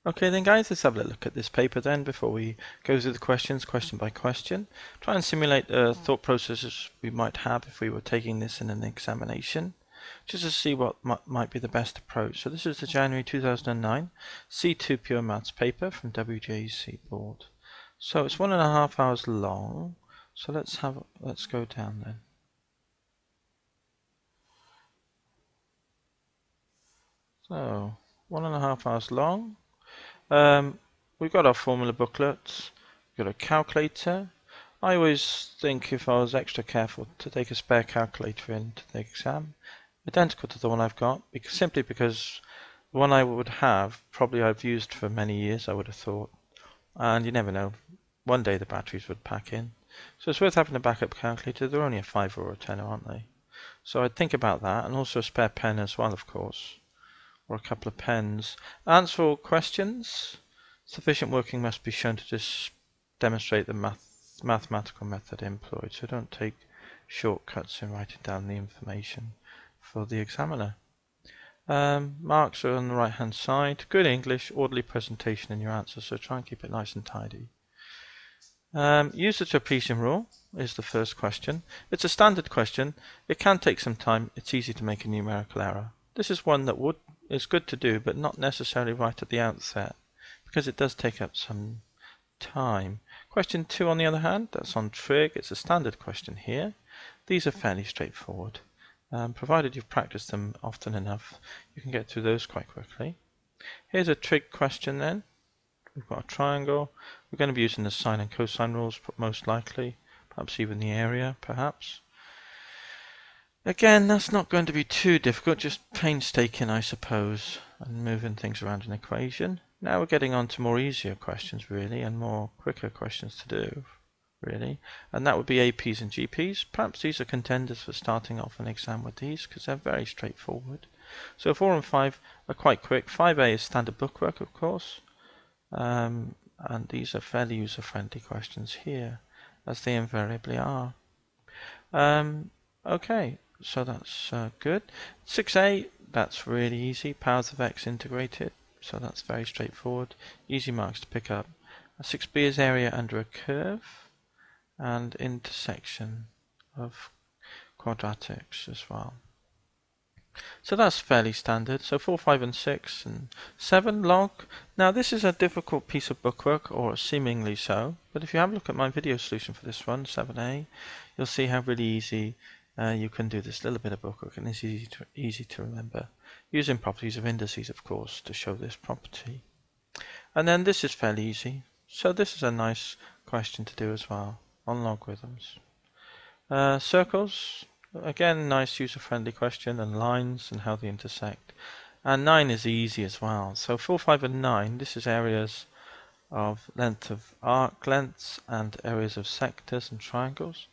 Okay then guys, let's have a look at this paper then before we go through the questions question by question. Try and simulate thought processes we might have if we were taking this in an examination, just to see what might be the best approach. So this is the January 2009 C2 Pure Maths paper from WJEC board. So it's 1.5 hours long. So let's go down then. So 1.5 hours long. We've got our formula booklets, we've got a calculator. I always think if I was extra careful to take a spare calculator into the exam, identical to the one I've got, simply because the one I would have, probably I've used for many years, I would have thought. And you never know, one day the batteries would pack in. So it's worth having a backup calculator. They're only a 5 or a 10, aren't they? So I'd think about that, and also a spare pen as well, of course. Or a couple of pens. Answer all questions. Sufficient working must be shown to just demonstrate the mathematical method employed. So don't take shortcuts in writing down the information for the examiner. Marks are on the right hand side. Good English, orderly presentation in your answers, so try and keep it nice and tidy. Use the trapezium rule is the first question. It's a standard question. It can take some time. It's easy to make a numerical error. This is one that is good to do, but not necessarily right at the outset, because it does take up some time. Question 2, on the other hand, that's on trig. It's a standard question here. These are fairly straightforward. Provided you've practiced them often enough, you can get through those quite quickly. Here's a trig question then. We've got a triangle. We're going to be using the sine and cosine rules, most likely. Perhaps even the area, perhaps. Again, that's not going to be too difficult, just painstaking, I suppose, and moving things around an equation. Now we're getting on to more easier questions, really, and more quicker questions to do, really. And that would be APs and GPs. Perhaps these are contenders for starting off an exam with these, because they're very straightforward. So 4 and 5 are quite quick. 5A is standard bookwork, of course. And these are fairly user-friendly questions here, as they invariably are. Okay. So that's good. 6A, that's really easy. Powers of x integrated. So that's very straightforward. Easy marks to pick up. 6B is area under a curve and intersection of quadratics as well. So that's fairly standard. So 4, 5 and 6 and 7 log. Now this is a difficult piece of bookwork, or seemingly so. But if you have a look at my video solution for this one, 7A, you'll see how really easy you can do this little bit of bookwork, and it's easy to remember. Using properties of indices, of course, to show this property. And then this is fairly easy. So this is a nice question to do as well, on logarithms. Circles, again, nice user-friendly question, and lines and how they intersect. And 9 is easy as well. So 4, 5 and 9, this is areas of length of arc lengths and areas of sectors and triangles.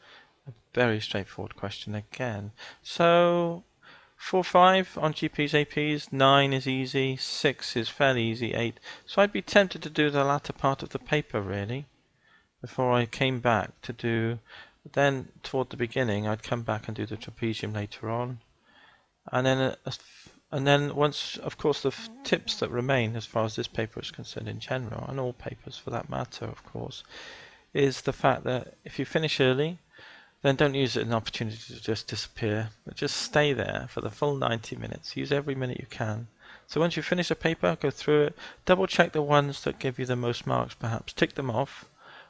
A very straightforward question again. So 4, 5 on GPs, APs, 9 is easy, 6 is fairly easy, 8. So I'd be tempted to do the latter part of the paper really, before I came back to do, then toward the beginning I'd come back and do the trapezium later on. And then once, of course, the tips that remain as far as this paper is concerned in general, and all papers for that matter, of course, is the fact that if you finish early, then don't use it as an opportunity to just disappear, but just stay there for the full 90 minutes. Use every minute you can. So once you finish a paper, go through it, double check the ones that give you the most marks perhaps, tick them off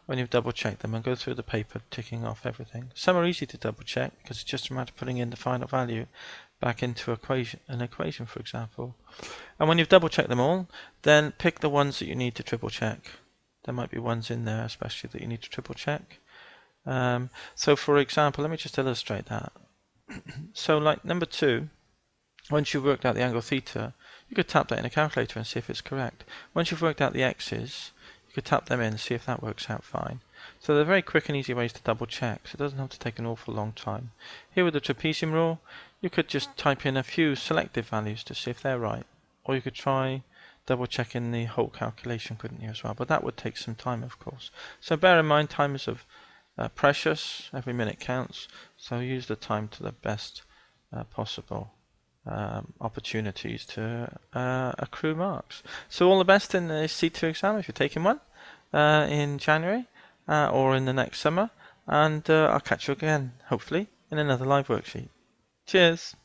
when you've double checked them, and go through the paper ticking off everything. Some are easy to double check because it's just a matter of putting in the final value back into an equation, for example. And when you've double checked them all, then pick the ones that you need to triple check. There might be ones in there especially that you need to triple check. So for example, let me just illustrate that. So like number 2, once you've worked out the angle theta, you could tap that in a calculator and see if it's correct. Once you've worked out the x's, you could tap them in and see if that works out fine. So they're very quick and easy ways to double check, so it doesn't have to take an awful long time. Here with the trapezium rule, you could just type in a few selective values to see if they're right. Or you could try double checking the whole calculation, couldn't you, as well? But that would take some time, of course. So bear in mind, time is of precious, every minute counts, so use the time to the best possible. opportunities to accrue marks. So all the best in the C2 exam if you're taking one in January or in the next summer, and I'll catch you again hopefully in another live worksheet. Cheers!